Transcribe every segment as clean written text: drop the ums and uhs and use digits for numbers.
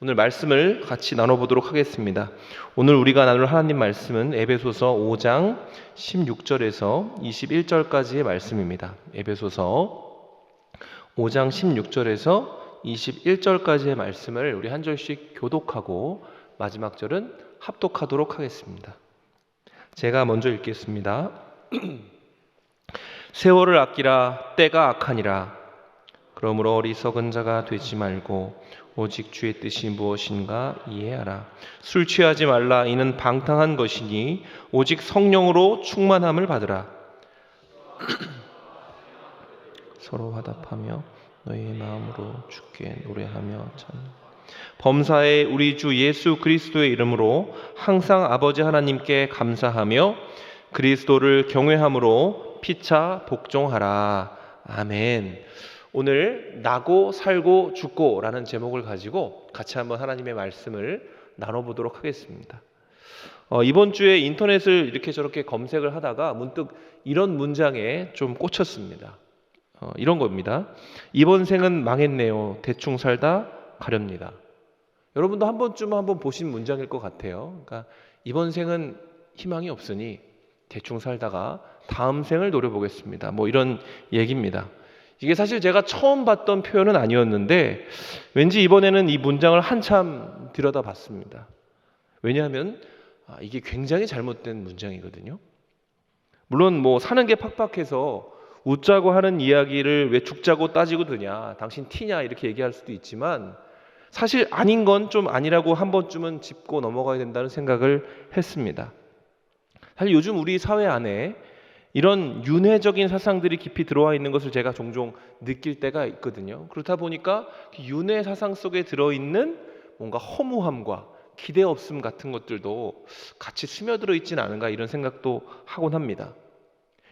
오늘 말씀을 같이 나눠보도록 하겠습니다. 오늘 우리가 나눌 하나님 말씀은 에베소서 5장 16절에서 21절까지의 말씀입니다. 에베소서 5장 16절에서 21절까지의 말씀을 우리 한 절씩 교독하고 마지막 절은 합독하도록 하겠습니다. 제가 먼저 읽겠습니다. 세월을 아끼라 때가 악하니라. 그러므로 어리석은 자가 되지 말고 오직 주의 뜻이 무엇인가 이해하라. 술 취하지 말라. 이는 방탕한 것이니 오직 성령으로 충만함을 받으라. 서로 화답하며 너희의 마음으로 주께 노래하며 범사에 우리 주 예수 그리스도의 이름으로 항상 아버지 하나님께 감사하며 그리스도를 경외함으로 피차 복종하라. 아멘. 오늘 나고 살고 죽고 라는 제목을 가지고 같이 한번 하나님의 말씀을 나눠보도록 하겠습니다. 이번 주에 인터넷을 이렇게 저렇게 검색을 하다가 문득 이런 문장에 좀 꽂혔습니다. 이런 겁니다. 이번 생은 망했네요. 대충 살다 가렵니다. 여러분도 한 번쯤 한번 보신 문장일 것 같아요. 그러니까 이번 생은 희망이 없으니 대충 살다가 다음 생을 노려보겠습니다. 뭐 이런 얘기입니다. 이게 사실 제가 처음 봤던 표현은 아니었는데 왠지 이번에는 이 문장을 한참 들여다봤습니다. 왜냐하면 이게 굉장히 잘못된 문장이거든요. 물론 뭐 사는 게 팍팍해서 웃자고 하는 이야기를 왜 죽자고 따지고 드냐, 당신 티냐 이렇게 얘기할 수도 있지만 사실 아닌 건 좀 아니라고 한 번쯤은 짚고 넘어가야 된다는 생각을 했습니다. 사실 요즘 우리 사회 안에 이런 윤회적인 사상들이 깊이 들어와 있는 것을 제가 종종 느낄 때가 있거든요. 그렇다 보니까 윤회 사상 속에 들어있는 뭔가 허무함과 기대 없음 같은 것들도 같이 스며들어 있지는 않은가 이런 생각도 하곤 합니다.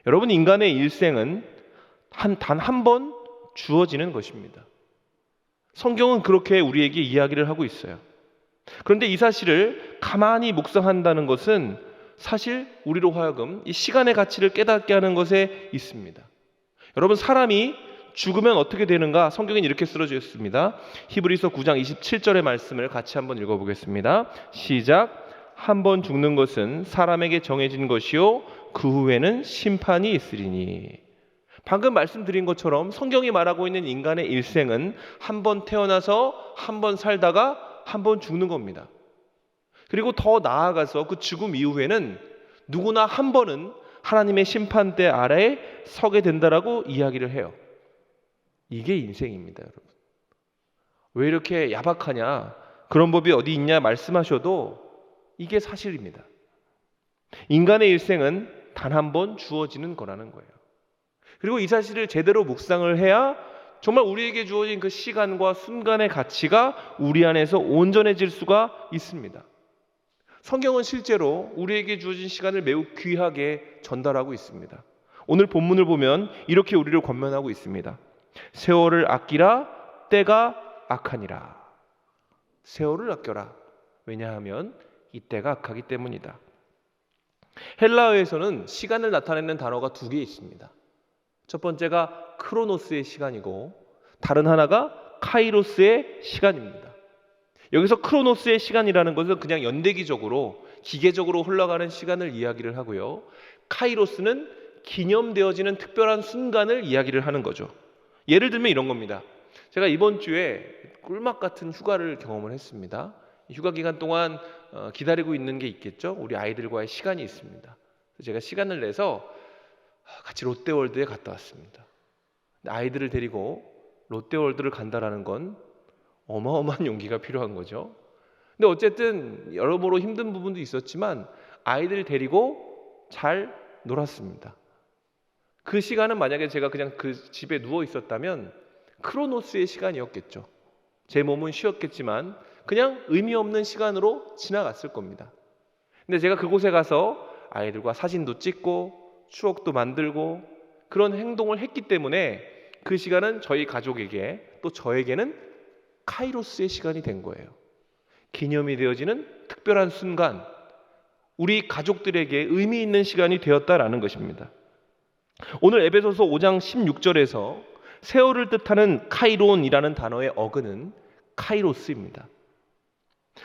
여러분, 인간의 일생은 단 한 번 주어지는 것입니다. 성경은 그렇게 우리에게 이야기를 하고 있어요. 그런데 이 사실을 가만히 묵상한다는 것은 사실 우리로 하여금 이 시간의 가치를 깨닫게 하는 것에 있습니다. 여러분, 사람이 죽으면 어떻게 되는가? 성경은 이렇게 쓰여져 있습니다. 히브리서 9장 27절의 말씀을 같이 한번 읽어보겠습니다. 시작. 한 번 죽는 것은 사람에게 정해진 것이요 그 후에는 심판이 있으리니. 방금 말씀드린 것처럼 성경이 말하고 있는 인간의 일생은 한 번 태어나서 한 번 살다가 한 번 죽는 겁니다. 그리고 더 나아가서 그 죽음 이후에는 누구나 한 번은 하나님의 심판대 아래에 서게 된다라고 이야기를 해요. 이게 인생입니다, 여러분. 왜 이렇게 야박하냐? 그런 법이 어디 있냐 말씀하셔도 이게 사실입니다. 인간의 일생은 단 한 번 주어지는 거라는 거예요. 그리고 이 사실을 제대로 묵상을 해야 정말 우리에게 주어진 그 시간과 순간의 가치가 우리 안에서 온전해질 수가 있습니다. 성경은 실제로 우리에게 주어진 시간을 매우 귀하게 전달하고 있습니다. 오늘 본문을 보면 이렇게 우리를 권면하고 있습니다. 세월을 아끼라 때가 악하니라. 세월을 아껴라. 왜냐하면 이 때가 악하기 때문이다. 헬라어에서는 시간을 나타내는 단어가 두 개 있습니다. 첫 번째가 크로노스의 시간이고 다른 하나가 카이로스의 시간입니다. 여기서 크로노스의 시간이라는 것은 그냥 연대기적으로 기계적으로 흘러가는 시간을 이야기를 하고요. 카이로스는 기념되어지는 특별한 순간을 이야기를 하는 거죠. 예를 들면 이런 겁니다. 제가 이번 주에 꿀맛 같은 휴가를 경험을 했습니다. 휴가 기간 동안 기다리고 있는 게 있겠죠. 우리 아이들과의 시간이 있습니다. 제가 시간을 내서 같이 롯데월드에 갔다 왔습니다. 아이들을 데리고 롯데월드를 간다라는 건 어마어마한 용기가 필요한 거죠. 근데 어쨌든 여러모로 힘든 부분도 있었지만 아이들 데리고 잘 놀았습니다. 그 시간은 만약에 제가 그냥 그 집에 누워 있었다면 크로노스의 시간이었겠죠. 제 몸은 쉬었겠지만 그냥 의미 없는 시간으로 지나갔을 겁니다. 근데 제가 그곳에 가서 아이들과 사진도 찍고 추억도 만들고 그런 행동을 했기 때문에 그 시간은 저희 가족에게 또 저에게는 카이로스의 시간이 된 거예요. 기념이 되어지는 특별한 순간, 우리 가족들에게 의미 있는 시간이 되었다라는 것입니다. 오늘 에베소서 5장 16절에서 세월을 뜻하는 카이론이라는 단어의 어근은 카이로스입니다.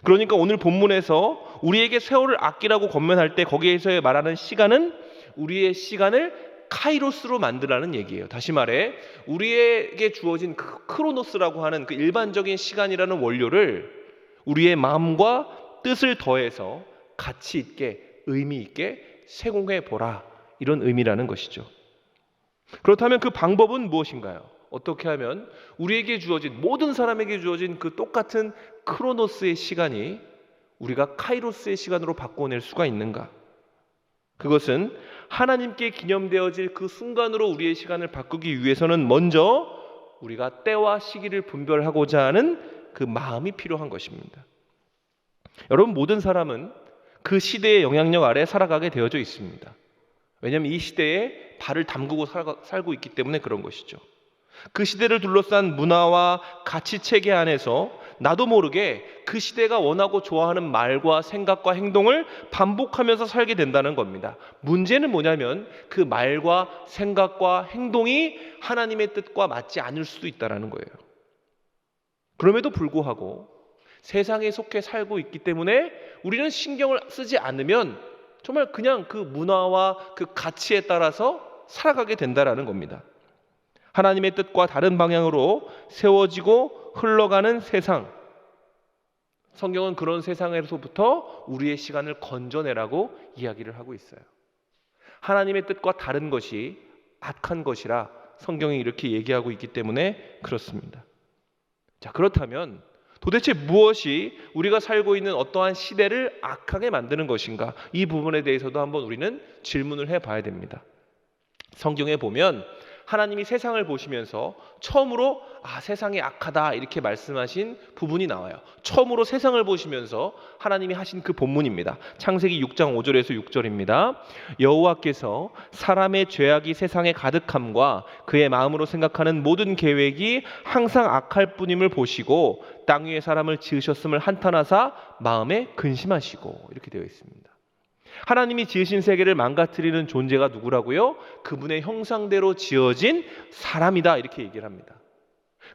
그러니까 오늘 본문에서 우리에게 세월을 아끼라고 권면할 때 거기에서 말하는 시간은 우리의 시간을 카이로스로 만들라는 얘기예요. 다시 말해 우리에게 주어진 그 크로노스라고 하는 그 일반적인 시간이라는 원료를 우리의 마음과 뜻을 더해서 가치 있게 의미 있게 세공해 보라, 이런 의미라는 것이죠. 그렇다면 그 방법은 무엇인가요? 어떻게 하면 우리에게 주어진, 모든 사람에게 주어진 그 똑같은 크로노스의 시간이 우리가 카이로스의 시간으로 바꿔낼 수가 있는가? 그것은 하나님께 기념되어질 그 순간으로 우리의 시간을 바꾸기 위해서는 먼저 우리가 때와 시기를 분별하고자 하는 그 마음이 필요한 것입니다. 여러분, 모든 사람은 그 시대의 영향력 아래 살아가게 되어져 있습니다. 왜냐하면 이 시대에 발을 담그고 살고 있기 때문에 그런 것이죠. 그 시대를 둘러싼 문화와 가치체계 안에서 나도 모르게 그 시대가 원하고 좋아하는 말과 생각과 행동을 반복하면서 살게 된다는 겁니다. 문제는 뭐냐면 그 말과 생각과 행동이 하나님의 뜻과 맞지 않을 수도 있다는 거예요. 그럼에도 불구하고 세상에 속해 살고 있기 때문에 우리는 신경을 쓰지 않으면 정말 그냥 그 문화와 그 가치에 따라서 살아가게 된다는 겁니다. 하나님의 뜻과 다른 방향으로 세워지고 흘러가는 세상, 성경은 그런 세상에서부터 우리의 시간을 건져내라고 이야기를 하고 있어요. 하나님의 뜻과 다른 것이 악한 것이라 성경이 이렇게 얘기하고 있기 때문에 그렇습니다. 자, 그렇다면 도대체 무엇이 우리가 살고 있는 어떠한 시대를 악하게 만드는 것인가? 이 부분에 대해서도 한번 우리는 질문을 해봐야 됩니다. 성경에 보면 하나님이 세상을 보시면서 처음으로 세상이 악하다 이렇게 말씀하신 부분이 나와요. 처음으로 세상을 보시면서 하나님이 하신 그 본문입니다. 창세기 6장 5절에서 6절입니다. 여호와께서 사람의 죄악이 세상에 가득함과 그의 마음으로 생각하는 모든 계획이 항상 악할 뿐임을 보시고 땅 위에 사람을 지으셨음을 한탄하사 마음에 근심하시고, 이렇게 되어 있습니다. 하나님이 지으신 세계를 망가뜨리는 존재가 누구라고요? 그분의 형상대로 지어진 사람이다, 이렇게 얘기를 합니다.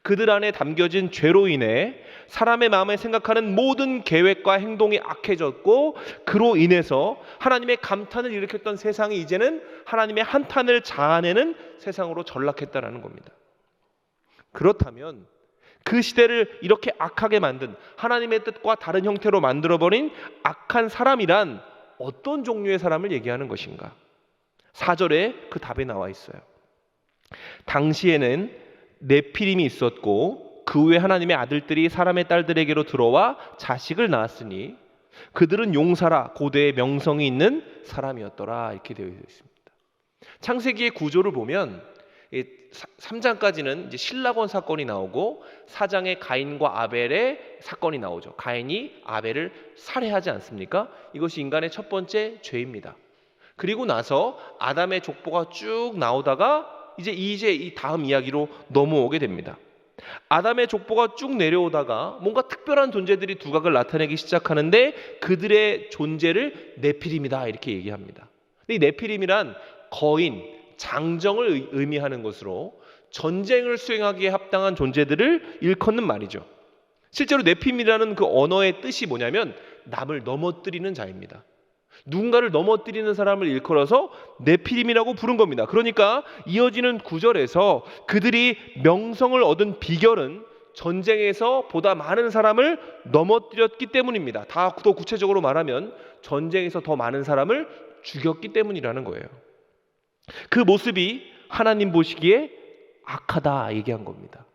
그들 안에 담겨진 죄로 인해 사람의 마음에 생각하는 모든 계획과 행동이 악해졌고, 그로 인해서 하나님의 감탄을 일으켰던 세상이 이제는 하나님의 한탄을 자아내는 세상으로 전락했다는 겁니다. 그렇다면 그 시대를 이렇게 악하게 만든, 하나님의 뜻과 다른 형태로 만들어버린 악한 사람이란 어떤 종류의 사람을 얘기하는 것인가? 4절에 그 답이 나와 있어요. 당시에는 네피림이 있었고 그 후에 하나님의 아들들이 사람의 딸들에게로 들어와 자식을 낳았으니 그들은 용사라 고대의 명성이 있는 사람이었더라, 이렇게 되어 있습니다. 창세기의 구조를 보면 3장까지는 이제 신라곤 사건이 나오고 4장에 가인과 아벨의 사건이 나오죠. 가인이 아벨을 살해하지 않습니까? 이것이 인간의 첫 번째 죄입니다. 그리고 나서 아담의 족보가 쭉 나오다가 이제 이 다음 이야기로 넘어오게 됩니다. 아담의 족보가 쭉 내려오다가 뭔가 특별한 존재들이 두각을 나타내기 시작하는데 그들의 존재를 네피림이다, 이렇게 얘기합니다. 근데 이 네피림이란 거인, 장정을 의미하는 것으로 전쟁을 수행하기에 합당한 존재들을 일컫는 말이죠. 실제로 네피림이라는 그 언어의 뜻이 뭐냐면 남을 넘어뜨리는 자입니다. 누군가를 넘어뜨리는 사람을 일컬어서 네피림이라고 부른 겁니다. 그러니까 이어지는 구절에서 그들이 명성을 얻은 비결은 전쟁에서 보다 많은 사람을 넘어뜨렸기 때문입니다. 더 구체적으로 말하면 전쟁에서 더 많은 사람을 죽였기 때문이라는 거예요. 그 모습이 하나님 보시기에 악하다 얘기한 겁니다.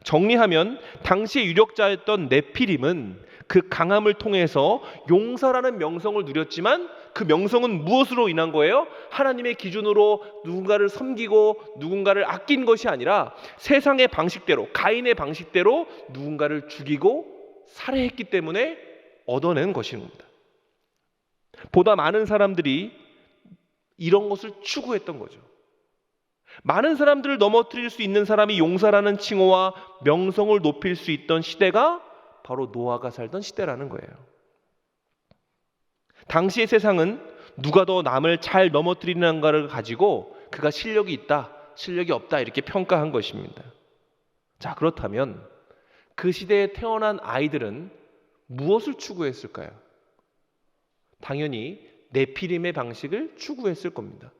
정리하면 당시의 유력자였던 네피림은 그 강함을 통해서 용사라는 명성을 누렸지만 그 명성은 무엇으로 인한 거예요? 하나님의 기준으로 누군가를 섬기고 누군가를 아낀 것이 아니라 세상의 방식대로, 가인의 방식대로 누군가를 죽이고 살해했기 때문에 얻어낸 것입니다. 보다 많은 사람들이 이런 것을 추구했던 거죠. 많은 사람들을 넘어뜨릴 수 있는 사람이 용사라는 칭호와 명성을 높일 수 있던 시대가 바로 노아가 살던 시대라는 거예요. 당시의 세상은 누가 더 남을 잘 넘어뜨리는가를 가지고 그가 실력이 있다, 실력이 없다 이렇게 평가한 것입니다. 자, 그렇다면 그 시대에 태어난 아이들은 무엇을 추구했을까요? 당연히 네피림의 방식을 추구했을 겁니다.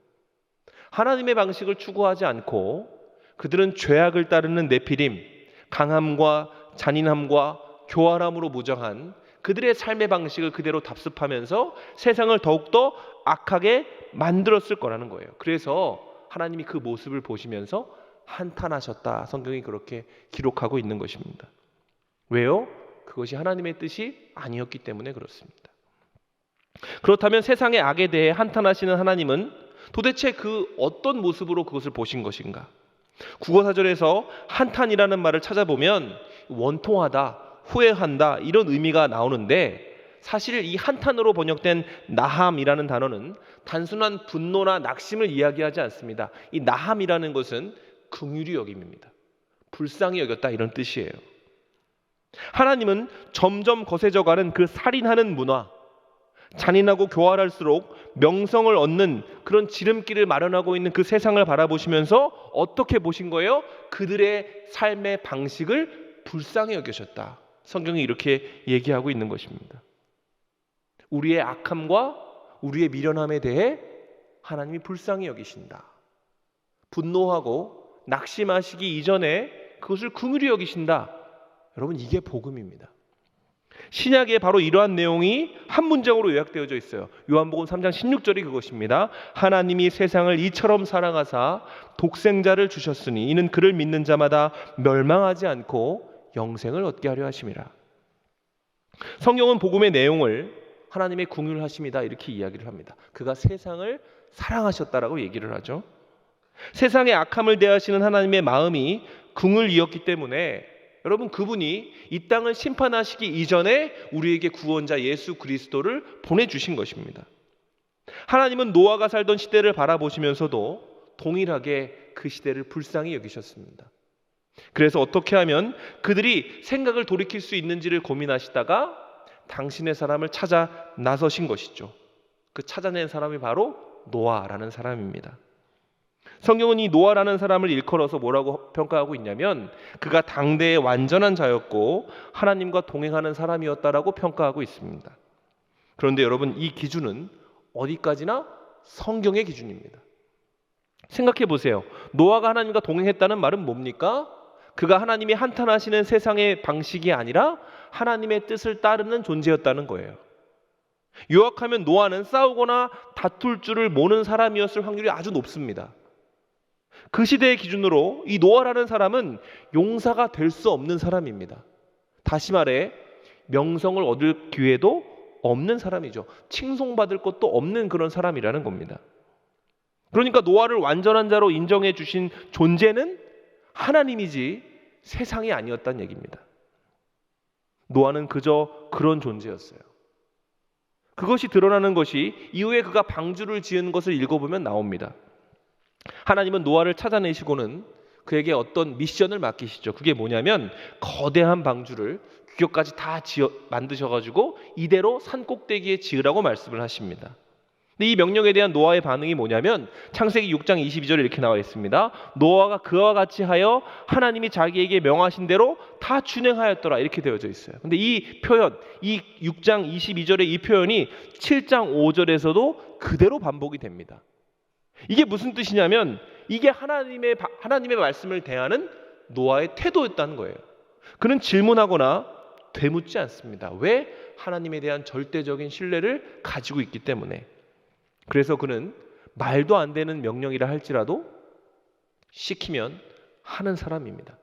하나님의 방식을 추구하지 않고 그들은 죄악을 따르는 네피림, 강함과 잔인함과 교활함으로 무장한 그들의 삶의 방식을 그대로 답습하면서 세상을 더욱더 악하게 만들었을 거라는 거예요. 그래서 하나님이 그 모습을 보시면서 한탄하셨다. 성경이 그렇게 기록하고 있는 것입니다. 왜요? 그것이 하나님의 뜻이 아니었기 때문에 그렇습니다. 그렇다면 세상의 악에 대해 한탄하시는 하나님은 도대체 그 어떤 모습으로 그것을 보신 것인가? 국어사전에서 한탄이라는 말을 찾아보면 원통하다, 후회한다 이런 의미가 나오는데, 사실 이 한탄으로 번역된 나함이라는 단어는 단순한 분노나 낙심을 이야기하지 않습니다. 이 나함이라는 것은 긍휼히 여김입니다. 불쌍히 여겼다 이런 뜻이에요. 하나님은 점점 거세져가는 그 살인하는 문화, 잔인하고 교활할수록 명성을 얻는 그런 지름길을 마련하고 있는 그 세상을 바라보시면서 어떻게 보신 거예요? 그들의 삶의 방식을 불쌍히 여기셨다. 성경이 이렇게 얘기하고 있는 것입니다. 우리의 악함과 우리의 미련함에 대해 하나님이 불쌍히 여기신다. 분노하고 낙심하시기 이전에 그것을 긍휼히 여기신다. 여러분, 이게 복음입니다. 신약에 바로 이러한 내용이 한 문장으로 요약되어져 있어요. 요한복음 3장 16절이 그것입니다. 하나님이 세상을 이처럼 사랑하사 독생자를 주셨으니 이는 그를 믿는 자마다 멸망하지 않고 영생을 얻게 하려 하심이라. 성경은 복음의 내용을 하나님의 긍휼하심이다 이렇게 이야기를 합니다. 그가 세상을 사랑하셨다라고 얘기를 하죠. 세상의 악함을 대하시는 하나님의 마음이 긍휼이었기 때문에 여러분, 그분이 이 땅을 심판하시기 이전에 우리에게 구원자 예수 그리스도를 보내주신 것입니다. 하나님은 노아가 살던 시대를 바라보시면서도 동일하게 그 시대를 불쌍히 여기셨습니다. 그래서 어떻게 하면 그들이 생각을 돌이킬 수 있는지를 고민하시다가 당신의 사람을 찾아 나서신 것이죠. 그 찾아낸 사람이 바로 노아라는 사람입니다. 성경은 이 노아라는 사람을 일컬어서 뭐라고 평가하고 있냐면 그가 당대의 완전한 자였고 하나님과 동행하는 사람이었다라고 평가하고 있습니다. 그런데 여러분, 이 기준은 어디까지나 성경의 기준입니다. 생각해 보세요. 노아가 하나님과 동행했다는 말은 뭡니까? 그가 하나님이 한탄하시는 세상의 방식이 아니라 하나님의 뜻을 따르는 존재였다는 거예요. 요약하면 노아는 싸우거나 다툴 줄을 모르는 사람이었을 확률이 아주 높습니다. 그 시대의 기준으로 이 노아라는 사람은 용사가 될 수 없는 사람입니다. 다시 말해 명성을 얻을 기회도 없는 사람이죠. 칭송받을 것도 없는 그런 사람이라는 겁니다. 그러니까 노아를 완전한 자로 인정해 주신 존재는 하나님이지 세상이 아니었다는 얘기입니다. 노아는 그저 그런 존재였어요. 그것이 드러나는 것이 이후에 그가 방주를 지은 것을 읽어보면 나옵니다. 하나님은 노아를 찾아내시고는 그에게 어떤 미션을 맡기시죠. 그게 뭐냐면 거대한 방주를 규격까지 다 만드셔가지고 이대로 산 꼭대기에 지으라고 말씀을 하십니다. 근데 이 명령에 대한 노아의 반응이 뭐냐면 창세기 6장 22절에 이렇게 나와 있습니다. 노아가 그와 같이 하여 하나님이 자기에게 명하신 대로 다 준행하였더라 이렇게 되어져 있어요. 근데 이 표현, 이 6장 22절의 이 표현이 7장 5절에서도 그대로 반복이 됩니다. 이게 무슨 뜻이냐면 이게 하나님의 말씀을 대하는 노아의 태도였다는 거예요. 그는 질문하거나 되묻지 않습니다. 왜? 하나님에 대한 절대적인 신뢰를 가지고 있기 때문에. 그래서 그는 말도 안 되는 명령이라 할지라도 시키면 하는 사람입니다.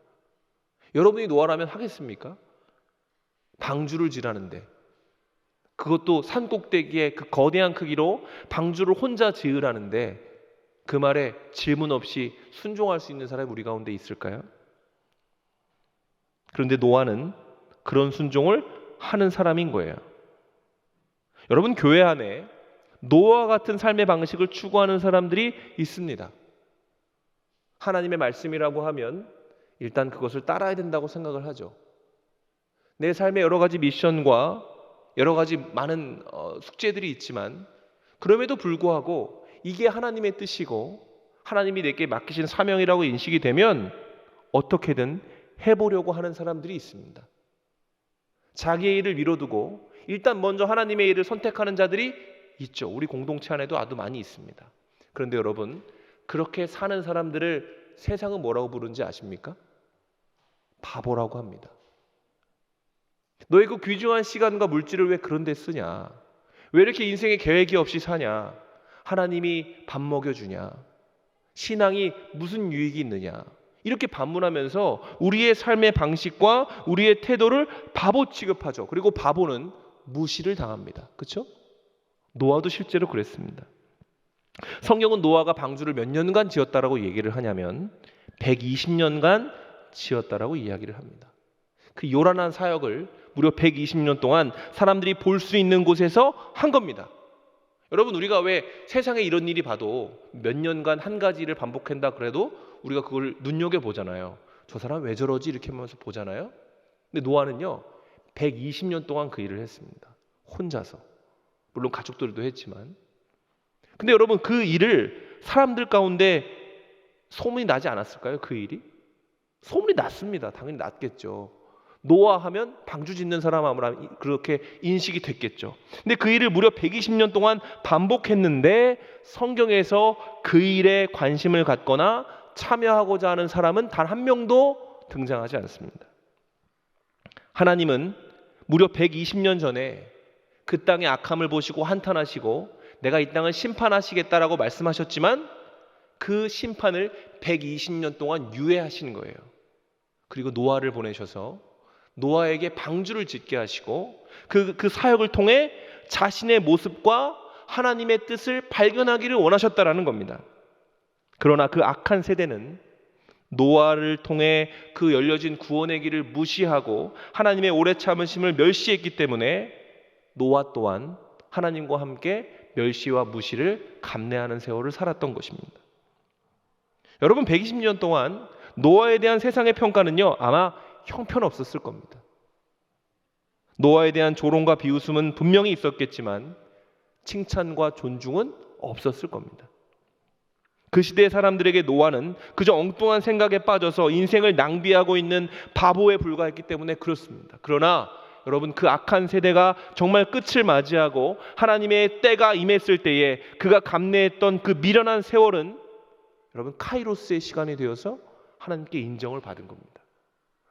여러분이 노아라면 하겠습니까? 방주를 지라는데, 그것도 산 꼭대기에 그 거대한 크기로 방주를 혼자 지으라는데 그 말에 질문 없이 순종할 수 있는 사람이 우리 가운데 있을까요? 그런데 노아는 그런 순종을 하는 사람인 거예요. 여러분, 교회 안에 노아와 같은 삶의 방식을 추구하는 사람들이 있습니다. 하나님의 말씀이라고 하면 일단 그것을 따라야 된다고 생각을 하죠. 내 삶에 여러 가지 미션과 여러 가지 많은 숙제들이 있지만 그럼에도 불구하고 이게 하나님의 뜻이고 하나님이 내게 맡기신 사명이라고 인식이 되면 어떻게든 해보려고 하는 사람들이 있습니다. 자기의 일을 미뤄두고 일단 먼저 하나님의 일을 선택하는 자들이 있죠. 우리 공동체 안에도 아주 많이 있습니다. 그런데 여러분, 그렇게 사는 사람들을 세상은 뭐라고 부르는지 아십니까? 바보라고 합니다. 너의 그 귀중한 시간과 물질을 왜 그런 데 쓰냐? 왜 이렇게 인생에 계획이 없이 사냐? 하나님이 밥 먹여주냐? 신앙이 무슨 유익이 있느냐? 이렇게 반문하면서 우리의 삶의 방식과 우리의 태도를 바보 취급하죠. 그리고 바보는 무시를 당합니다. 그렇죠? 노아도 실제로 그랬습니다. 성경은 노아가 방주를 몇 년간 지었다라고 얘기를 하냐면 120년간 지었다라고 이야기를 합니다. 그 요란한 사역을 무려 120년 동안 사람들이 볼 수 있는 곳에서 한 겁니다. 여러분, 우리가 왜 세상에 이런 일이 봐도 몇 년간 한 가지 일을 반복한다 그래도 우리가 그걸 눈여겨보잖아요. 저 사람 왜 저러지? 이렇게 하면서 보잖아요. 근데 노아는요 120년 동안 그 일을 했습니다. 혼자서. 물론 가족들도 했지만. 근데 여러분, 그 일을 사람들 가운데 소문이 나지 않았을까요? 그 일이? 소문이 났습니다. 당연히 났겠죠. 노아 하면 방주 짓는 사람 아무나 그렇게 인식이 됐겠죠. 근데 그 일을 무려 120년 동안 반복했는데 성경에서 그 일에 관심을 갖거나 참여하고자 하는 사람은 단 한 명도 등장하지 않습니다. 하나님은 무려 120년 전에 그 땅의 악함을 보시고 한탄하시고 내가 이 땅을 심판하시겠다라고 말씀하셨지만 그 심판을 120년 동안 유예하시는 거예요. 그리고 노아를 보내셔서 노아에게 방주를 짓게 하시고 그 사역을 통해 자신의 모습과 하나님의 뜻을 발견하기를 원하셨다라는 겁니다. 그러나 그 악한 세대는 노아를 통해 그 열려진 구원의 길을 무시하고 하나님의 오래 참으심을 멸시했기 때문에 노아 또한 하나님과 함께 멸시와 무시를 감내하는 세월을 살았던 것입니다. 여러분, 120년 동안 노아에 대한 세상의 평가는요 아마 형편없었을 겁니다. 노아에 대한 조롱과 비웃음은 분명히 있었겠지만 칭찬과 존중은 없었을 겁니다. 그 시대의 사람들에게 노아는 그저 엉뚱한 생각에 빠져서 인생을 낭비하고 있는 바보에 불과했기 때문에 그렇습니다. 그러나 여러분, 그 악한 세대가 정말 끝을 맞이하고 하나님의 때가 임했을 때에 그가 감내했던 그 미련한 세월은 여러분 카이로스의 시간이 되어서 하나님께 인정을 받은 겁니다.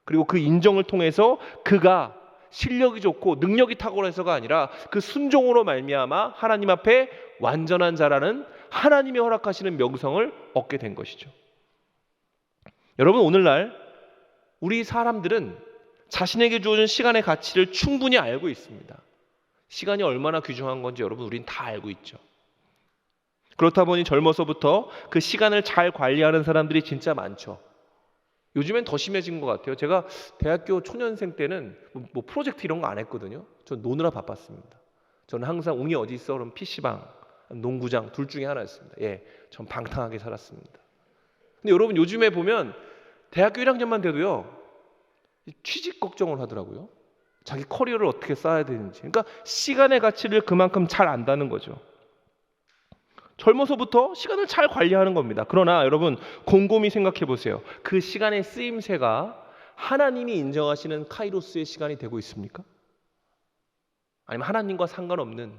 그리고 그 인정을 통해서 그가 실력이 좋고 능력이 탁월해서가 아니라 그 순종으로 말미암아 하나님 앞에 완전한 자라는 하나님이 허락하시는 명성을 얻게 된 것이죠. 여러분, 오늘날 우리 사람들은 자신에게 주어진 시간의 가치를 충분히 알고 있습니다. 시간이 얼마나 귀중한 건지 여러분 우린 다 알고 있죠. 그렇다 보니 젊어서부터 그 시간을 잘 관리하는 사람들이 진짜 많죠. 요즘엔 더 심해진 것 같아요. 제가 대학교 초년생 때는 뭐 프로젝트 이런 거 안 했거든요. 전 노느라 바빴습니다. 저는 항상 웅이 어디 있어? 그럼 PC방, 농구장 둘 중에 하나였습니다. 전 방탕하게 살았습니다. 근데 여러분, 요즘에 보면 대학교 1학년만 돼도요 취직 걱정을 하더라고요. 자기 커리어를 어떻게 쌓아야 되는지. 그러니까 시간의 가치를 그만큼 잘 안다는 거죠. 젊어서부터 시간을 잘 관리하는 겁니다. 그러나 여러분, 곰곰이 생각해 보세요. 그 시간의 쓰임새가 하나님이 인정하시는 카이로스의 시간이 되고 있습니까? 아니면 하나님과 상관없는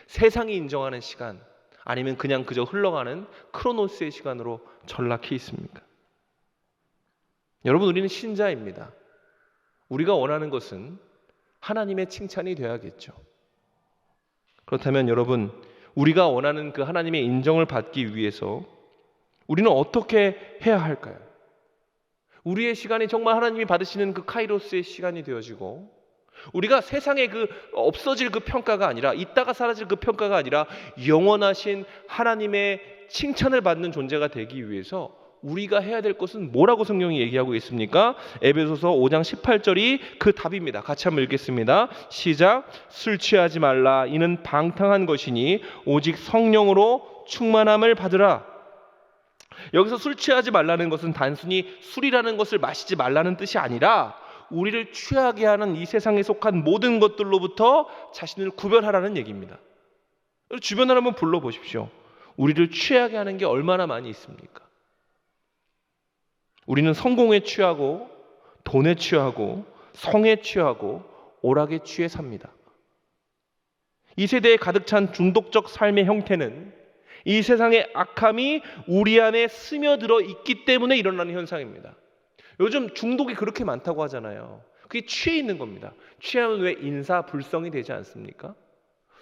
세상이 인정하는 시간, 아니면 그냥 그저 흘러가는 크로노스의 시간으로 전락해 있습니까? 여러분, 우리는 신자입니다. 우리가 원하는 것은 하나님의 칭찬이 되어야겠죠. 그렇다면 여러분, 우리가 원하는 그 하나님의 인정을 받기 위해서 우리는 어떻게 해야 할까요? 우리의 시간이 정말 하나님이 받으시는 그 카이로스의 시간이 되어지고 우리가 세상에 그 없어질 그 평가가 아니라 있다가 사라질 그 평가가 아니라 영원하신 하나님의 칭찬을 받는 존재가 되기 위해서 우리가 해야 될 것은 뭐라고 성경이 얘기하고 있습니까? 에베소서 5장 18절이 그 답입니다. 같이 한번 읽겠습니다. 시작. 술 취하지 말라. 이는 방탕한 것이니 오직 성령으로 충만함을 받으라. 여기서 술 취하지 말라는 것은 단순히 술이라는 것을 마시지 말라는 뜻이 아니라 우리를 취하게 하는 이 세상에 속한 모든 것들로부터 자신을 구별하라는 얘기입니다. 주변을 한번 불러보십시오. 우리를 취하게 하는 게 얼마나 많이 있습니까? 우리는 성공에 취하고 돈에 취하고 성에 취하고 오락에 취해 삽니다. 이 세대에 가득 찬 중독적 삶의 형태는 이 세상의 악함이 우리 안에 스며들어 있기 때문에 일어나는 현상입니다. 요즘 중독이 그렇게 많다고 하잖아요. 그게 취해 있는 겁니다. 취하면 왜 인사불성이 되지 않습니까?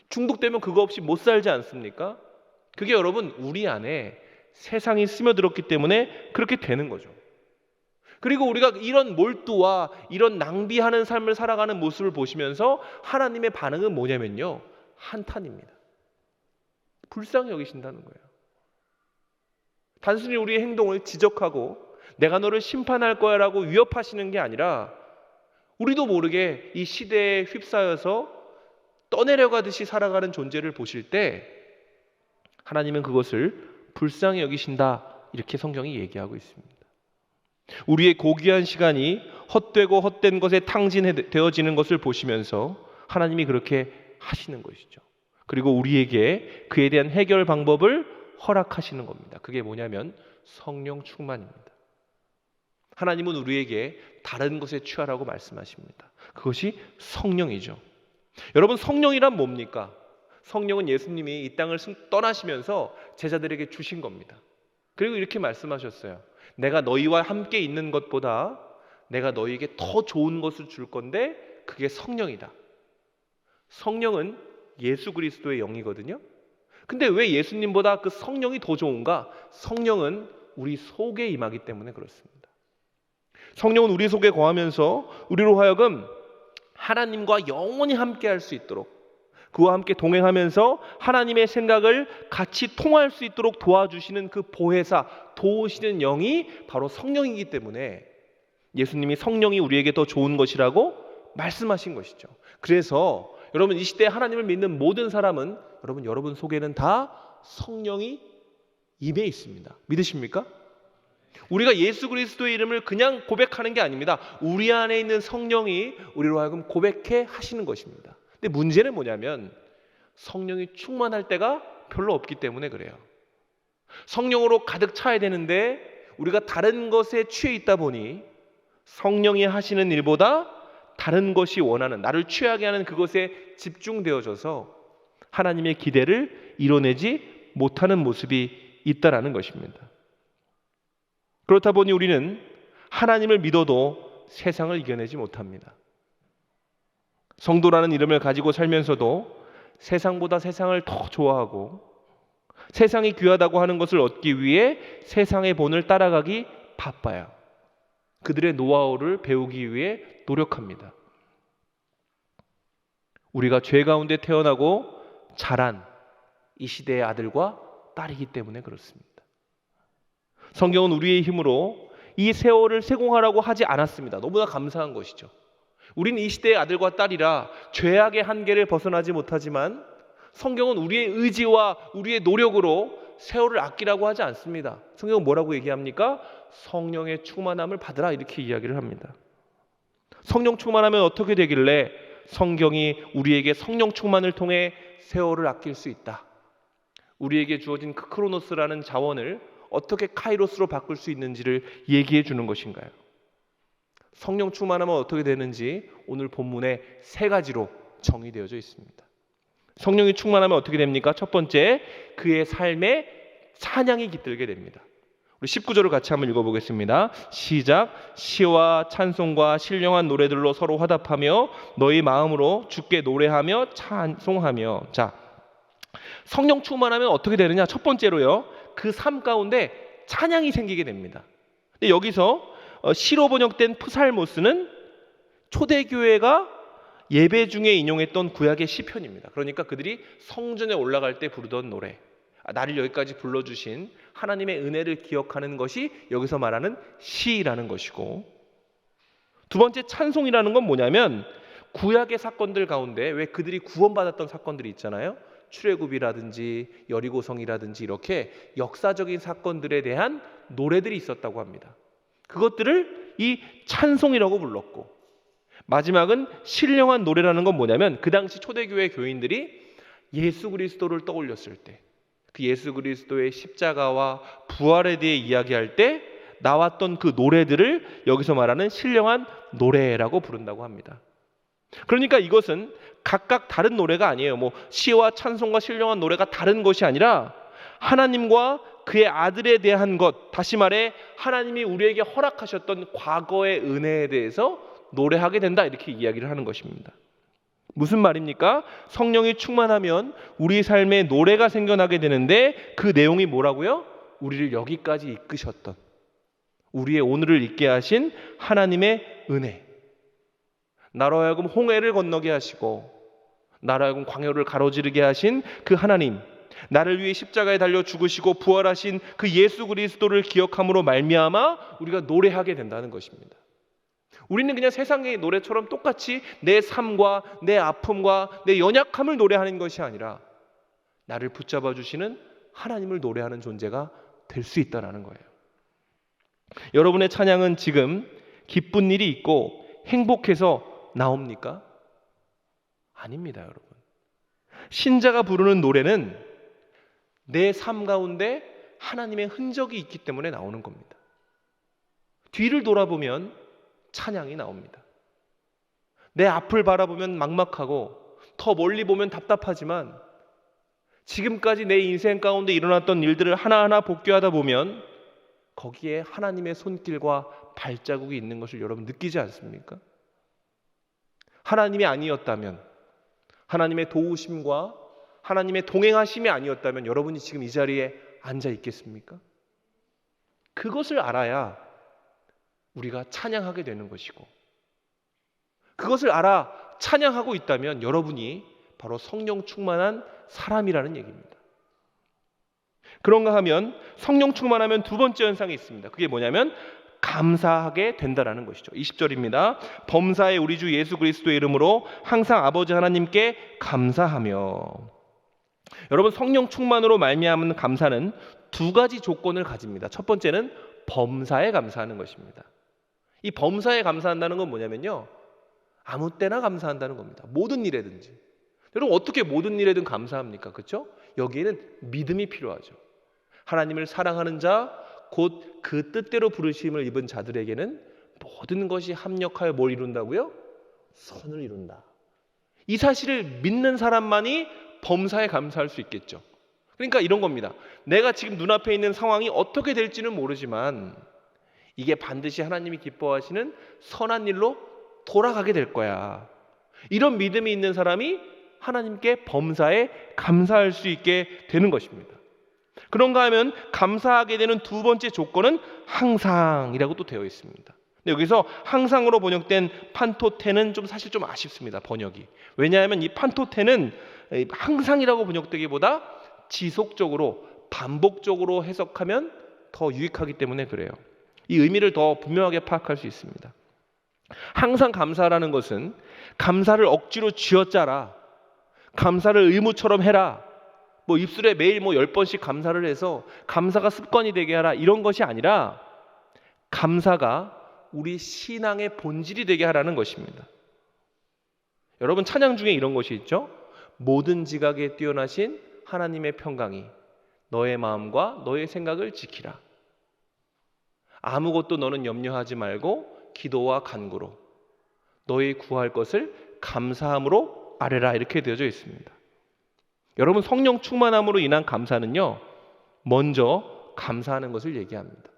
중독되면 그거 없이 못 살지 않습니까? 그게 여러분 우리 안에 세상이 스며들었기 때문에 그렇게 되는 거죠. 그리고 우리가 이런 몰두와 이런 낭비하는 삶을 살아가는 모습을 보시면서 하나님의 반응은 뭐냐면요, 한탄입니다. 불쌍히 여기신다는 거예요. 단순히 우리의 행동을 지적하고 내가 너를 심판할 거야 라고 위협하시는 게 아니라 우리도 모르게 이 시대에 휩싸여서 떠내려가듯이 살아가는 존재를 보실 때 하나님은 그것을 불쌍히 여기신다, 이렇게 성경이 얘기하고 있습니다. 우리의 고귀한 시간이 헛되고 헛된 것에 탕진되어지는 것을 보시면서 하나님이 그렇게 하시는 것이죠. 그리고 우리에게 그에 대한 해결 방법을 허락하시는 겁니다. 그게 뭐냐면 성령 충만입니다. 하나님은 우리에게 다른 것에 취하라고 말씀하십니다. 그것이 성령이죠. 여러분, 성령이란 뭡니까? 성령은 예수님이 이 땅을 떠나시면서 제자들에게 주신 겁니다. 그리고 이렇게 말씀하셨어요. 내가 너희와 함께 있는 것보다 내가 너희에게 더 좋은 것을 줄 건데 그게 성령이다. 성령은 예수 그리스도의 영이거든요. 근데 왜 예수님보다 그 성령이 더 좋은가? 성령은 우리 속에 임하기 때문에 그렇습니다. 성령은 우리 속에 거하면서 우리로 하여금 하나님과 영원히 함께 할 수 있도록, 그와 함께 동행하면서 하나님의 생각을 같이 통할 수 있도록 도와주시는 그 보혜사, 도우시는 영이 바로 성령이기 때문에 예수님이 성령이 우리에게 더 좋은 것이라고 말씀하신 것이죠. 그래서 여러분, 이 시대에 하나님을 믿는 모든 사람은 여러분 속에는 다 성령이 임해 있습니다. 믿으십니까? 우리가 예수 그리스도의 이름을 그냥 고백하는 게 아닙니다. 우리 안에 있는 성령이 우리로 하여금 고백해 하시는 것입니다. 근데 문제는 뭐냐면 성령이 충만할 때가 별로 없기 때문에 그래요. 성령으로 가득 차야 되는데 우리가 다른 것에 취해 있다 보니 성령이 하시는 일보다 다른 것이 원하는, 나를 취하게 하는 그것에 집중되어져서 하나님의 기대를 이뤄내지 못하는 모습이 있다라는 것입니다. 그렇다 보니 우리는 하나님을 믿어도 세상을 이겨내지 못합니다. 성도라는 이름을 가지고 살면서도 세상보다 세상을 더 좋아하고 세상이 귀하다고 하는 것을 얻기 위해 세상의 본을 따라가기 바빠요. 그들의 노하우를 배우기 위해 노력합니다. 우리가 죄 가운데 태어나고 자란 이 시대의 아들과 딸이기 때문에 그렇습니다. 성경은 우리의 힘으로 이 세월을 세공하라고 하지 않았습니다. 너무나 감사한 것이죠. 우리는 이 시대의 아들과 딸이라 죄악의 한계를 벗어나지 못하지만 성경은 우리의 의지와 우리의 노력으로 세월을 아끼라고 하지 않습니다. 성경은 뭐라고 얘기합니까? 성령의 충만함을 받으라, 이렇게 이야기를 합니다. 성령 충만하면 어떻게 되길래 성경이 우리에게 성령 충만을 통해 세월을 아낄 수 있다, 우리에게 주어진 그 크로노스라는 자원을 어떻게 카이로스로 바꿀 수 있는지를 얘기해 주는 것인가요? 성령 충만하면 어떻게 되는지 오늘 본문에 3가지로 정의되어져 있습니다. 성령이 충만하면 어떻게 됩니까? 첫 번째, 그의 삶에 찬양이 깃들게 됩니다. 우리 19절을 같이 한번 읽어보겠습니다. 시작. 시와 찬송과 신령한 노래들로 서로 화답하며 너희 마음으로 주께 노래하며 찬송하며. 자, 성령 충만하면 어떻게 되느냐? 첫 번째로요, 그 삶 가운데 찬양이 생기게 됩니다. 근데 여기서 시로 번역된 프살모스는 초대교회가 예배 중에 인용했던 구약의 시편입니다. 그러니까 그들이 성전에 올라갈 때 부르던 노래, 나를 여기까지 불러주신 하나님의 은혜를 기억하는 것이 여기서 말하는 시라는 것이고, 두 번째 찬송이라는 건 뭐냐면 구약의 사건들 가운데 왜 그들이 구원받았던 사건들이 있잖아요. 출애굽이라든지 여리고성이라든지 이렇게 역사적인 사건들에 대한 노래들이 있었다고 합니다. 그것들을 이 찬송이라고 불렀고, 마지막은 신령한 노래라는 건 뭐냐면 그 당시 초대교회 교인들이 예수 그리스도를 떠올렸을 때, 그 예수 그리스도의 십자가와 부활에 대해 이야기할 때 나왔던 그 노래들을 여기서 말하는 신령한 노래라고 부른다고 합니다. 그러니까 이것은 각각 다른 노래가 아니에요. 뭐 시와 찬송과 신령한 노래가 다른 것이 아니라 하나님과 그의 아들에 대한 것, 다시 말해 하나님이 우리에게 허락하셨던 과거의 은혜에 대해서 노래하게 된다, 이렇게 이야기를 하는 것입니다. 무슨 말입니까? 성령이 충만하면 우리 삶에 노래가 생겨나게 되는데 그 내용이 뭐라고요? 우리를 여기까지 이끄셨던, 우리의 오늘을 있게 하신 하나님의 은혜, 나로 하여금 홍해를 건너게 하시고 나로 하여금 광야를 가로지르게 하신 그 하나님, 나를 위해 십자가에 달려 죽으시고 부활하신 그 예수 그리스도를 기억함으로 말미암아 우리가 노래하게 된다는 것입니다. 우리는 그냥 세상의 노래처럼 똑같이 내 삶과 내 아픔과 내 연약함을 노래하는 것이 아니라 나를 붙잡아 주시는 하나님을 노래하는 존재가 될 수 있다는 거예요. 여러분의 찬양은 지금 기쁜 일이 있고 행복해서 나옵니까? 아닙니다, 여러분. 신자가 부르는 노래는 내 삶 가운데 하나님의 흔적이 있기 때문에 나오는 겁니다. 뒤를 돌아보면 찬양이 나옵니다. 내 앞을 바라보면 막막하고 더 멀리 보면 답답하지만 지금까지 내 인생 가운데 일어났던 일들을 하나하나 복귀하다 보면 거기에 하나님의 손길과 발자국이 있는 것을 여러분 느끼지 않습니까? 하나님이 아니었다면, 하나님의 도우심과 하나님의 동행하심이 아니었다면 여러분이 지금 이 자리에 앉아 있겠습니까? 그것을 알아야 우리가 찬양하게 되는 것이고, 그것을 알아 찬양하고 있다면 여러분이 바로 성령 충만한 사람이라는 얘기입니다. 그런가 하면 성령 충만하면 두 번째 현상이 있습니다. 그게 뭐냐면 감사하게 된다라는 것이죠. 20절입니다. 범사에 우리 주 예수 그리스도의 이름으로 항상 아버지 하나님께 감사하며. 여러분, 성령 충만으로 말미암은 감사는 두 가지 조건을 가집니다. 첫 번째는 범사에 감사하는 것입니다. 이 범사에 감사한다는 건 뭐냐면요, 아무 때나 감사한다는 겁니다. 모든 일에든지. 여러분, 어떻게 모든 일에든 감사합니까? 그렇죠? 여기에는 믿음이 필요하죠. 하나님을 사랑하는 자, 곧 그 뜻대로 부르심을 입은 자들에게는 모든 것이 합력하여 뭘 이룬다고요? 선을 이룬다. 이 사실을 믿는 사람만이 범사에 감사할 수 있겠죠. 그러니까 이런 겁니다. 내가 지금 눈앞에 있는 상황이 어떻게 될지는 모르지만 이게 반드시 하나님이 기뻐하시는 선한 일로 돌아가게 될 거야. 이런 믿음이 있는 사람이 하나님께 범사에 감사할 수 있게 되는 것입니다. 그런가 하면 감사하게 되는 두 번째 조건은 항상이라고 또 되어 있습니다. 근데 여기서 항상으로 번역된 판토테는 사실 좀 아쉽습니다, 번역이. 왜냐하면 이 판토테는 항상이라고 번역되기보다 지속적으로, 반복적으로 해석하면 더 유익하기 때문에 그래요. 이 의미를 더 분명하게 파악할 수 있습니다. 항상 감사라는 것은 감사를 억지로 쥐어짜라, 감사를 의무처럼 해라, 입술에 매일 10번씩 감사를 해서 감사가 습관이 되게 하라, 이런 것이 아니라 감사가 우리 신앙의 본질이 되게 하라는 것입니다. 여러분, 찬양 중에 이런 것이 있죠. 모든 지각에 뛰어나신 하나님의 평강이 너의 마음과 너의 생각을 지키라. 아무것도 너는 염려하지 말고 기도와 간구로 너희 구할 것을 감사함으로 아뢰라, 이렇게 되어져 있습니다. 여러분, 성령 충만함으로 인한 감사는요, 먼저 감사하는 것을 얘기합니다.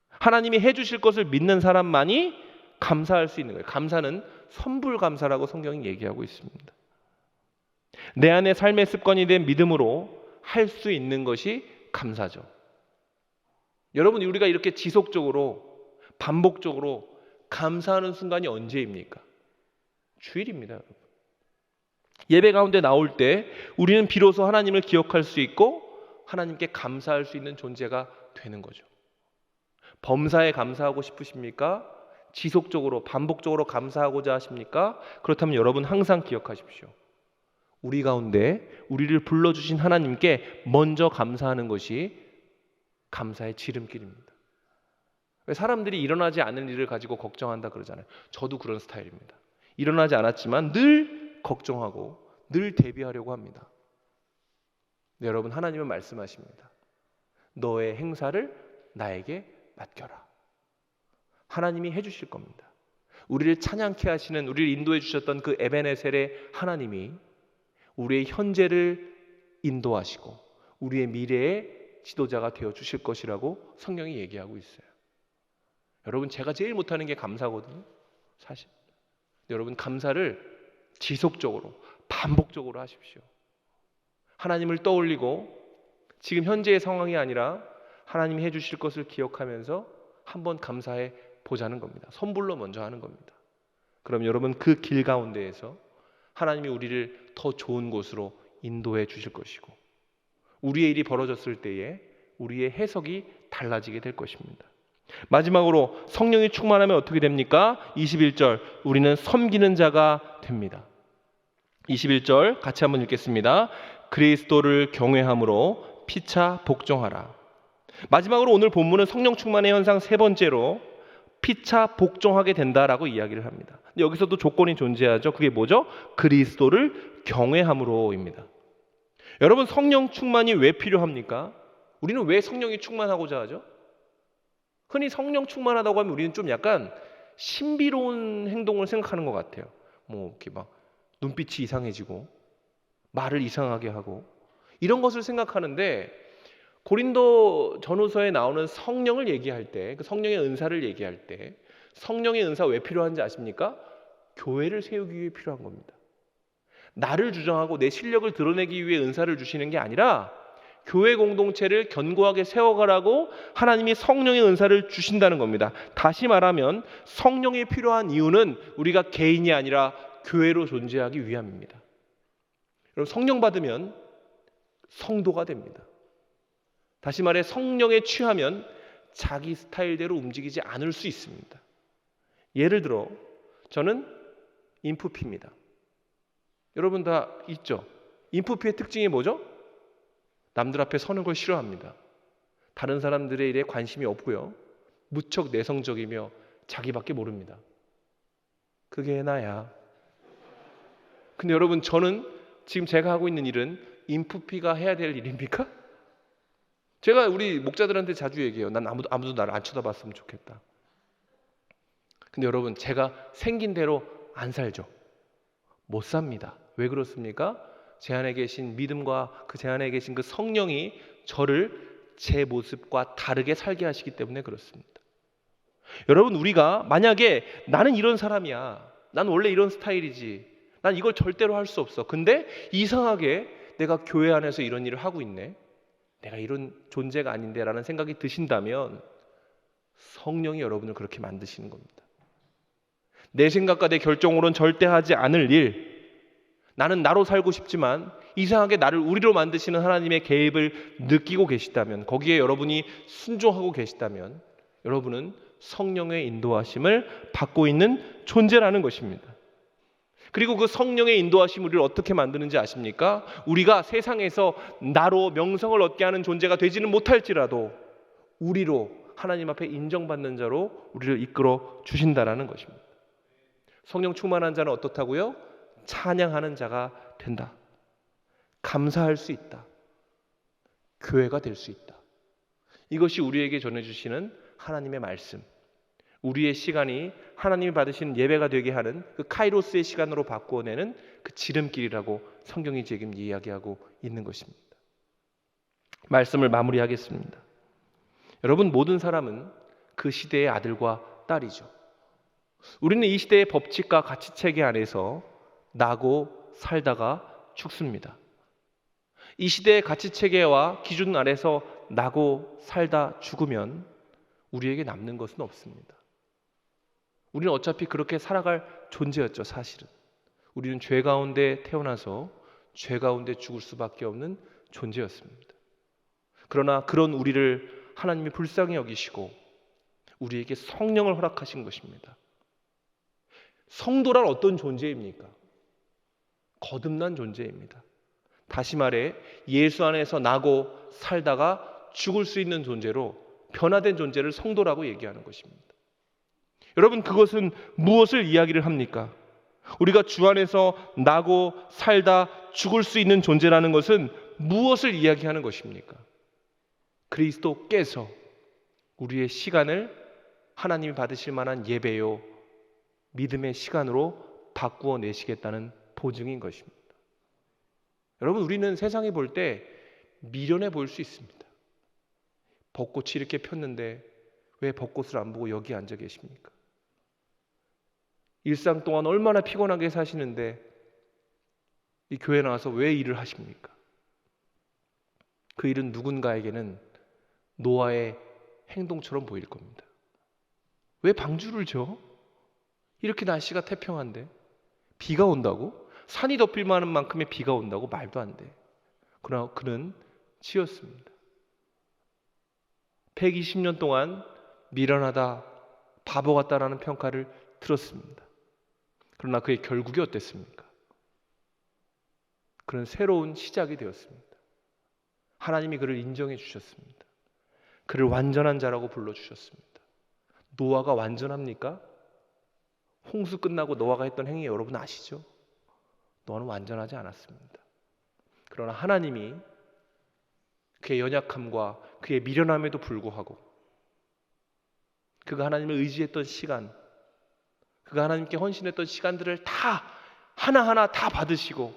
하나님이 해주실 것을 믿는 사람만이 감사할 수 있는 거예요. 감사는 선불감사라고 성경이 얘기하고 있습니다. 내 안에 삶의 습관이 된 믿음으로 할 수 있는 것이 감사죠. 여러분, 우리가 이렇게 지속적으로 반복적으로 감사하는 순간이 언제입니까? 주일입니다, 여러분. 예배 가운데 나올 때 우리는 비로소 하나님을 기억할 수 있고 하나님께 감사할 수 있는 존재가 되는 거죠. 범사에 감사하고 싶으십니까? 지속적으로 반복적으로 감사하고자 하십니까? 그렇다면 여러분, 항상 기억하십시오. 우리 가운데 우리를 불러주신 하나님께 먼저 감사하는 것이 감사의 지름길입니다. 왜 사람들이 일어나지 않은 일을 가지고 걱정한다 그러잖아요. 저도 그런 스타일입니다. 일어나지 않았지만 늘 걱정하고 늘 대비하려고 합니다. 네, 여러분, 하나님은 말씀하십니다. 너의 행사를 나에게 맡겨라. 하나님이 해주실 겁니다. 우리를 찬양케 하시는, 우리를 인도해 주셨던 그 에베네셀의 하나님이 우리의 현재를 인도하시고 우리의 미래의 지도자가 되어 주실 것이라고 성경이 얘기하고 있어요. 여러분, 제가 제일 못하는 게 감사거든요, 사실. 여러분, 감사를 지속적으로 반복적으로 하십시오. 하나님을 떠올리고 지금 현재의 상황이 아니라 하나님이 해주실 것을 기억하면서 한번 감사해 보자는 겁니다. 선불로 먼저 하는 겁니다. 그럼 여러분, 그 길 가운데에서 하나님이 우리를 더 좋은 곳으로 인도해 주실 것이고 우리의 일이 벌어졌을 때에 우리의 해석이 달라지게 될 것입니다. 마지막으로 성령이 충만하면 어떻게 됩니까? 21절, 우리는 섬기는 자가 됩니다. 21절 같이 한번 읽겠습니다. 그리스도를 경외함으로 피차 복종하라. 마지막으로 오늘 본문은 성령 충만의 현상 세 번째로 피차 복종하게 된다라고 이야기를 합니다. 근데 여기서도 조건이 존재하죠. 그게 뭐죠? 그리스도를 경외함으로입니다. 여러분, 성령 충만이 왜 필요합니까? 우리는 왜 성령이 충만하고자 하죠? 흔히 성령 충만하다고 하면 우리는 좀 약간 신비로운 행동을 생각하는 것 같아요. 뭐 이렇게 막 눈빛이 이상해지고 말을 이상하게 하고 이런 것을 생각하는데, 고린도 전후서에 나오는 성령을 얘기할 때, 그 성령의 은사를 얘기할 때 성령의 은사 왜 필요한지 아십니까? 교회를 세우기 위해 필요한 겁니다. 나를 주장하고 내 실력을 드러내기 위해 은사를 주시는 게 아니라 교회 공동체를 견고하게 세워가라고 하나님이 성령의 은사를 주신다는 겁니다. 다시 말하면 성령이 필요한 이유는 우리가 개인이 아니라 교회로 존재하기 위함입니다. 여러분, 성령 받으면 성도가 됩니다. 다시 말해 성령에 취하면 자기 스타일대로 움직이지 않을 수 있습니다. 예를 들어 저는 인프피입니다. 여러분 다 있죠? 인프피의 특징이 뭐죠? 남들 앞에 서는 걸 싫어합니다. 다른 사람들의 일에 관심이 없고요. 무척 내성적이며 자기밖에 모릅니다. 그게 나야. 근데 여러분, 저는 지금 제가 하고 있는 일은 인프피가 해야 될 일입니까? 제가 우리 목자들한테 자주 얘기해요. 난 아무도 나를 안 쳐다봤으면 좋겠다. 근데 여러분, 제가 생긴 대로 안 살죠. 못 삽니다. 왜 그렇습니까? 제 안에 계신 믿음과 제 안에 계신 그 성령이 저를 제 모습과 다르게 살게 하시기 때문에 그렇습니다. 여러분, 우리가 만약에 나는 이런 사람이야, 난 원래 이런 스타일이지, 난 이걸 절대로 할 수 없어, 근데 이상하게 내가 교회 안에서 이런 일을 하고 있네, 내가 이런 존재가 아닌데 라는 생각이 드신다면 성령이 여러분을 그렇게 만드시는 겁니다. 내 생각과 내 결정으로는 절대 하지 않을 일, 나는 나로 살고 싶지만 이상하게 나를 우리로 만드시는 하나님의 개입을 느끼고 계시다면, 거기에 여러분이 순종하고 계시다면 여러분은 성령의 인도하심을 받고 있는 존재라는 것입니다. 그리고 그 성령의 인도하심이 우리를 어떻게 만드는지 아십니까? 우리가 세상에서 나로 명성을 얻게 하는 존재가 되지는 못할지라도 우리로 하나님 앞에 인정받는 자로 우리를 이끌어 주신다라는 것입니다. 성령 충만한 자는 어떻다고요? 찬양하는 자가 된다. 감사할 수 있다. 교회가 될 수 있다. 이것이 우리에게 전해주시는 하나님의 말씀, 우리의 시간이 하나님이 받으신 예배가 되게 하는 그 카이로스의 시간으로 바꾸어내는 그 지름길이라고 성경이 지금 이야기하고 있는 것입니다. 말씀을 마무리하겠습니다. 여러분, 모든 사람은 그 시대의 아들과 딸이죠. 우리는 이 시대의 법칙과 가치체계 안에서 나고 살다가 죽습니다. 이 시대의 가치체계와 기준 아래서 나고 살다 죽으면 우리에게 남는 것은 없습니다. 우리는 어차피 그렇게 살아갈 존재였죠. 사실은 우리는 죄 가운데 태어나서 죄 가운데 죽을 수밖에 없는 존재였습니다. 그러나 그런 우리를 하나님이 불쌍히 여기시고 우리에게 성령을 허락하신 것입니다. 성도란 어떤 존재입니까? 거듭난 존재입니다. 다시 말해 예수 안에서 나고 살다가 죽을 수 있는 존재로 변화된 존재를 성도라고 얘기하는 것입니다. 여러분, 그것은 무엇을 이야기를 합니까? 우리가 주 안에서 나고 살다 죽을 수 있는 존재라는 것은 무엇을 이야기하는 것입니까? 그리스도께서 우리의 시간을 하나님이 받으실 만한 예배요, 믿음의 시간으로 바꾸어 내시겠다는 보증인 것입니다. 여러분, 우리는 세상에 볼 때 미련해 보일 수 있습니다. 벚꽃이 이렇게 폈는데 왜 벚꽃을 안 보고 여기 앉아 계십니까? 일상 동안 얼마나 피곤하게 사시는데 이 교회 나와서 왜 일을 하십니까? 그 일은 누군가에게는 노아의 행동처럼 보일 겁니다. 왜 방주를 져? 이렇게 날씨가 태평한데 비가 온다고? 산이 덮일 만한 만큼의 비가 온다고? 말도 안 돼. 그러나 그는 지었습니다. 120년 동안 미련하다, 바보 같다라는 평가를 들었습니다. 그러나 그의 결국이 어땠습니까? 그는 새로운 시작이 되었습니다. 하나님이 그를 인정해 주셨습니다. 그를 완전한 자라고 불러주셨습니다. 노아가 완전합니까? 홍수 끝나고 노아가 했던 행위 여러분 아시죠? 노아는 완전하지 않았습니다. 그러나 하나님이 그의 연약함과 그의 미련함에도 불구하고 그가 하나님을 의지했던 시간, 그가 하나님께 헌신했던 시간들을 다 하나하나 다 받으시고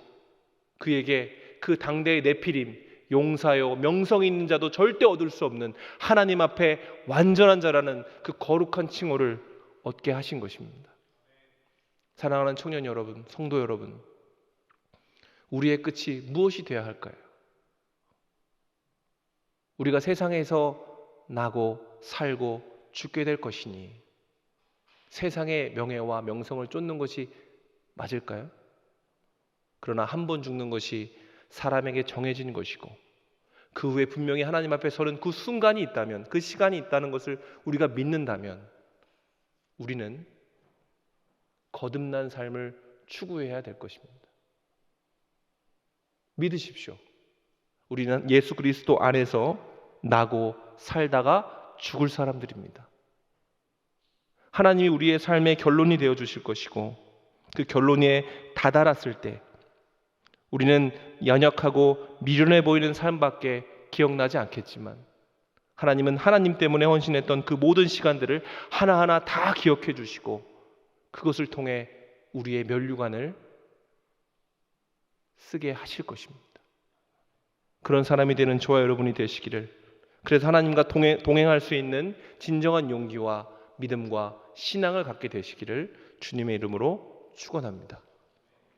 그에게 그 당대의 네피림, 용사요 명성 있는 자도 절대 얻을 수 없는 하나님 앞에 완전한 자라는 그 거룩한 칭호를 얻게 하신 것입니다. 사랑하는 청년 여러분, 성도 여러분, 우리의 끝이 무엇이 되어야 할까요? 우리가 세상에서 나고 살고 죽게 될 것이니 세상의 명예와 명성을 쫓는 것이 맞을까요? 그러나 한 번 죽는 것이 사람에게 정해진 것이고 그 후에 분명히 하나님 앞에 서는 그 순간이 있다면, 그 시간이 있다는 것을 우리가 믿는다면 우리는 거듭난 삶을 추구해야 될 것입니다. 믿으십시오. 우리는 예수 그리스도 안에서 나고 살다가 죽을 사람들입니다. 하나님이 우리의 삶의 결론이 되어 주실 것이고 그 결론에 다다랐을 때 우리는 연약하고 미련해 보이는 삶밖에 기억나지 않겠지만 하나님은 하나님 때문에 헌신했던 그 모든 시간들을 하나하나 다 기억해 주시고 그것을 통해 우리의 면류관을 쓰게 하실 것입니다. 그런 사람이 되는 저와 여러분이 되시기를, 그래서 하나님과 동행할 수 있는 진정한 용기와 믿음과 신앙을 갖게 되시기를 주님의 이름으로 축원합니다.